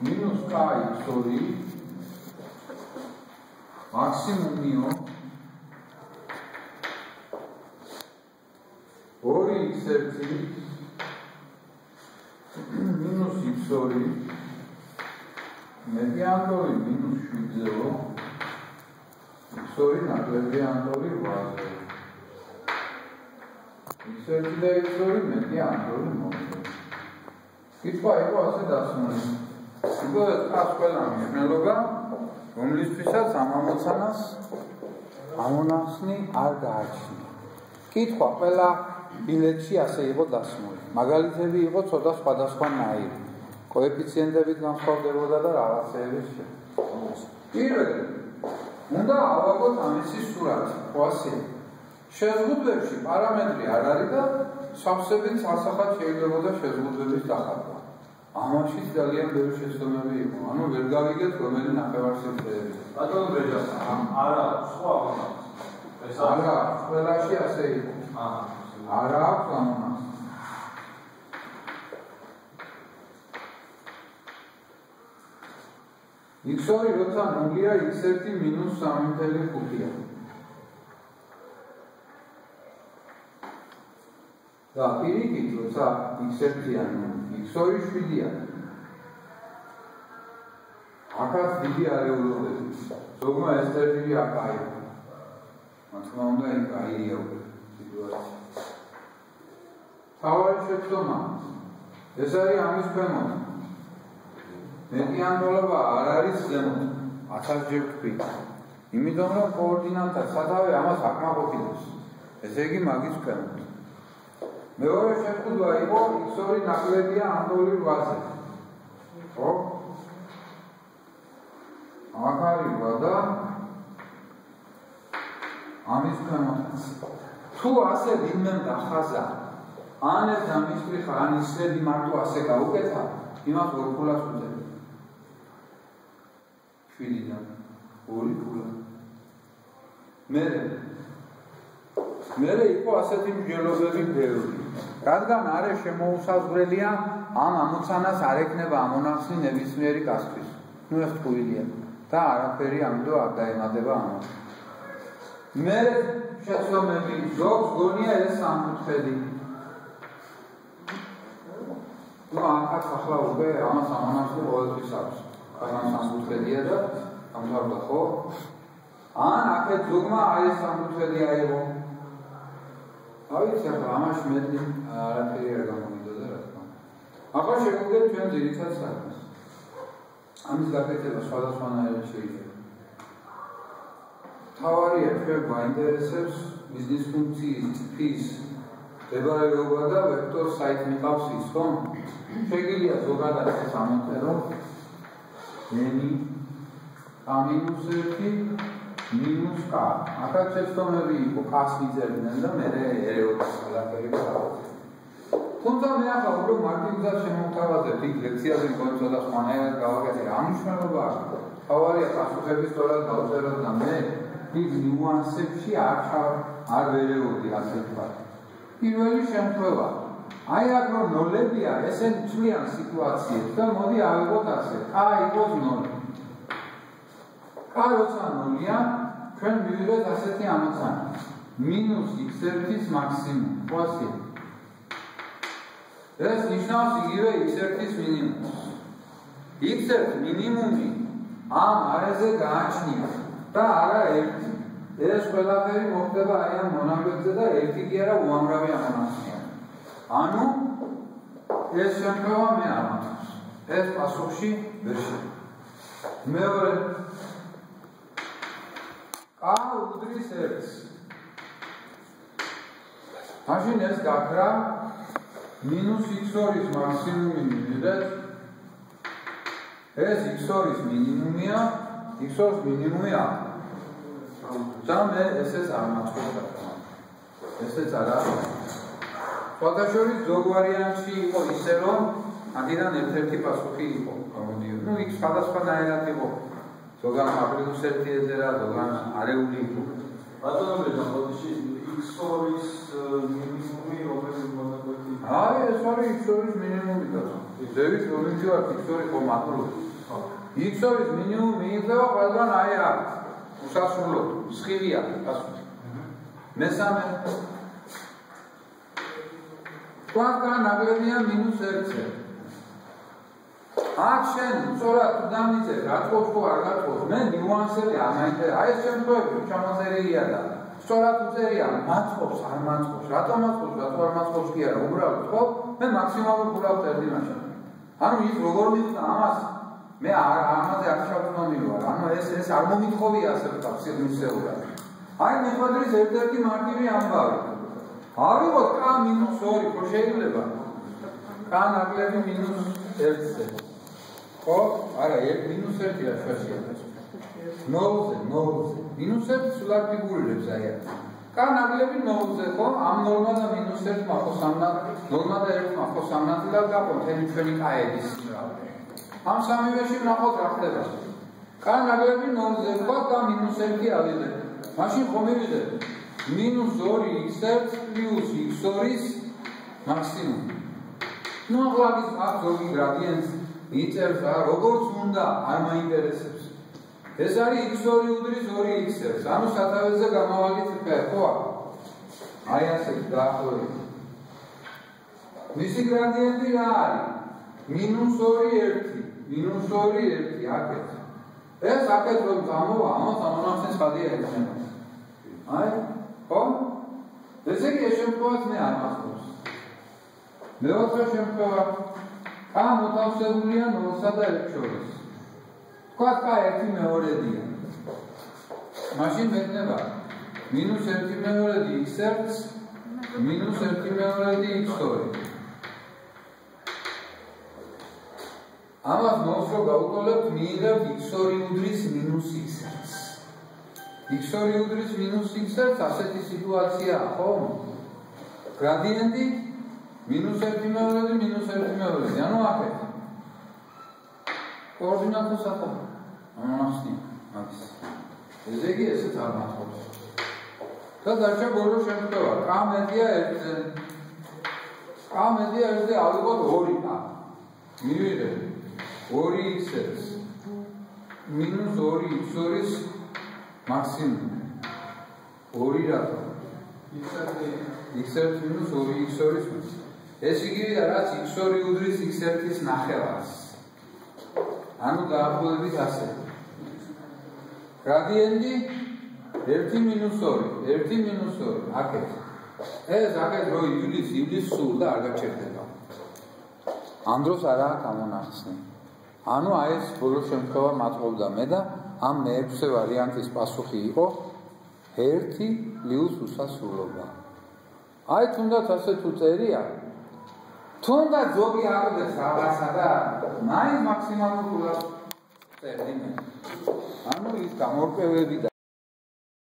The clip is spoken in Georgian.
minus kx2 maksimumio 2x1 minus x2 mediantori minus 7 x2 ნაკლებიანტური 8-ზე x1 და x2 mediantori 9-ზე კითხვა იყო ასე დასმული უკვე ეს ყველა მნიშვნელობა რომლისთვისაც ამ ამოცანას ამონახსნი არ გააჩნია კითხვა ყველა ბილეთში ასე იყო დასმული მაგალითები იყო ცოტა სხვადასხვანაირი კოეფიციენტებით განსხვავდებოდა და რაღაცეების პირველი უნდა ავაგოთ ამისი სურათი ყვასი შეზღუდვებში პარამეტრი არ არის და სავსებით სასახად შეიძლებოდა შეზღუდვების დახატვა ამაში ძალიან ბევრი შეცდომები იყო ანუ ვერ გავიგეთ რომელი ნახევარსფეროები ბატონო ბეჯას არა სხვა ეს არა ყველაში ასე იყო არა აქვს ამას x2 როცა 0-ია x1 minus 3.5-ია და პირიქით როცა x1-ია x2 7-ია აქაც დიდი არეულობები ზოგმა ეს წერტილი აკაია მათ თქმა უნდა ეს კაია სიტუაცია თავარი შეცდომა ეს არის ამის ქვემოთ მედიანტოლობა არ არის ზემოთ 1000-ჯერ ვთქვი იმიტომ რომ კოორდინატა სათავე ამას აკმაყოფილებს ესე იგი მაგის ქვემოთ მეორე შეზღუდვა იყო x2 ნაკლებია ანტოლი 8-ზე ხო აქ არის 8 და ამის ქვემოთ თუ ასე ვინმე დახაზა ან ეს ამისთვის ან ისები მარტო ასე გაუკეთა იმას ორ ფულას უწევს 7-დან 2 ფულა მერე იყო ასეთი მსჯელობები ბევრი რადგან არის შემოუსაზღვრელია ამ ამოცანას არ ექნება ამონახსნი ნებისმიერი კასთვის ნუ ეს თქუილია და არაფერი ამიტომ არ დაემატება ამას მერე შეცდომები ზოგს გონია ეს სამკუთხედი ნუ ახაც ახლა უკვე ამას ამონახსნი ყოველთვის აქვს ამ სამკუთხედია და ამთავრდა ხო ან აქეთ ზოგმა არის სამკუთხედი აიღო ავიც ახლა ამაში მეტი არაფერი არ გამომიდოდა რა თქმა უნდა ახლა შევუდგეთ ჩვენ ძირითად საქმეს ამის გაკეთება სხვადასხვანაირად შეიძლება თავარია ჩვენ გვაინტერესებს ბიზნეს ფუნქციის ტიპის მდებარეობა და ვექტორ საით მიყავს ის რომ შეგიძლია ზოგადად ეს ამოწერო ნენი -1 minus k. Akad შეცდომები იყო k-ს მიწერდნენ და მე ერეოდის ყველაფერი გავაკეთე. თუმცა მე ახლა უფრო მარტივად შემოვთავაზებ იქ ლექციაზე კონცო და სხვანაირად გავაკეთე. ამ მნიშვნელობა აქვს. თავარია პასუხების სწორად დავწეროთ და მე იქ ნიუანსებში არ ვერეოდი ასე ვთქვათ. პირველი შემთხვევა აი აქ რომ ნოლებია ესენ ცვლიან სიტუაციებს და მოდი ავიღოთ ასე k = 0. k როცა 0-ია ჩვენ მივიღეთ ასეთი ამოცანა -x1-ის მაქსიმუმი ყვასი ეს ნიშნავს იგივე x1-ის მინიმუმს x1 მინიმუმი ამ არეზე გააჩნია და არა 1 ეს ყველაფერი მოხდება აი ამ მონაკვეთზე და 1 კი არა უამრავი ამონახსნია ანუ ეს შემთხვევა მე არ მათავს ეს პასუხში ვერ შევა მეორე k უდრის 1-ს. მაშინ ეს გაქრა -x2-ის მაქსიმუმი მივიღეთ. ეს x2-ის მინიმუმია, x2-ის მინიმუმი აქ. და მე ესეც არ მაწყობ. ესეც არა. ფოტოშოპის ზოგ ვარიანტში იყო ისე რომ აქედან ერთ-ერთი პასუხი იყო. გამოდიოდა. ნუ იქ სხვადასხვანაირად იყო. ზოგან აპრილს ერთიეზე რა ზოგან არეული იყო. ბატონო ბეჯამოდში x2-ის მინიმუმი რომელიც მონაკვეთი. აი ეს არის x2-ის მინიმუმი და ზევის რომივარ x2 ხო მატლობ. x2-ის მინიმუმი მიიღება ყველგან აი აქ. უსასრულო, სხივია, პასუხი. მესამე. კვანტა ნაკლებია -1-ზე. აქ შენ სწორად დამიძე, გაწყვეტ ხო არ გაწყვეტ, მე ნიუანსები ამაინტერესებს. აი ეს შემთხვევები ჩამოზერია და სწორად უწერია, მაწყობს, არ მაწყობს, რატომ მაწყობს, რატომ არ მაწყობს კი არა, უბრალოდ ხო? მე მაქსიმალურ ფულავს წერდი მაშინ. ანუ ის როგორ მივხვდა ამას? მე ამაზე არ ჩავწმოვარ. ანუ ეს არ მომითხოვია ასე ვთქვათ, სიღრმისეულად. აი მეხვედრის ერთ-ერთი მარტივი ამბავი. ავიღოთ k -2, ხო შეიძლება? k ნაკლები -1-ზე. ხო? არა, -1 რა შეშია. 0-ზე. -1 სულად ფიგურირებს აი აქ. k ნაკლები 0-ზე, ხო? ამ 0 და -1 ხო 3, 0 და 1 ხო 3 და გაყო მთელი ჩვენი კაების სიმრავლე. ამ სამივეში ნახოთ რა ხდება. k ნაკლები 0-ზე, ხო და -1 ავიღეთ. მაშინ ხომ მივიღეთ -2x1 + x2-ის მაქსიმუმი. ნუ აღлагის მაგ ზოგი გრადიენტს იწერს რა, როგორც უნდა, არ მაინტერესებს. ეს არის x2 უდრის 2x1. ანუ სათავეზე გამოვაკეთე, ხო? აი ასე დაახლოებით. მისი გრადიენტი რა არის? -2 1 აქეთ. ეს აქეთ რომ გამოვა, ამას ამონახსენს ხადია ეს. აი, ხო? ესე იგი ეს შემთხვევაც მე არ მახსოვს. მეოთხე შემთხვევა k მოთავსებულია 0-სა და 1 შორის. თქვა k 1/2-დია. მაშინ მექნება -1/2 x1 -1/2 x2. ამას ნოლს რო გავუტოლებთ, მიიღებთ x2 უდრის -x1. x2 უდრის -x1 ასეთი სიტუაციაა, ხო? გრადიენტი -1/-1/-. ანუ აქეთ. კოორდინატა საყოველთაო. ამასნი, მაგის. ესე იგი ესეც არ მახსოვს. და დარჩა ბოლო შემთხვევა. k მეტია 1-ზე. k მეტია 1-ზე ავიღოთ 2k. მივიღეთ 2x1 -2x2-ის მაქსიმუმი. 2 რატო? x1 -2x2-ის ეს იგივეა რაც x2 უდრის x1-ის ნახევარს. ანუ დაახლოებით ასე. გრადიენტი 1-2 აქეთ. ეს აქეთ რო ივლის სულ და არ გაჩერდება. ამ დროს არაა გამონახსნი. ანუ აი ეს ბოლო შემთხვევა მატყობდა მე და ამ მე-6 ვარიანტის პასუხი იყო 1 პლუს უსასრულობა. აი თუნდაც ასე თუ წერია, თუნდაც ზოგი აღდგეს რაღაცა და მაინც მაქსიმალურ ფულას წერდი მე. ანუ ის გამორკვევები და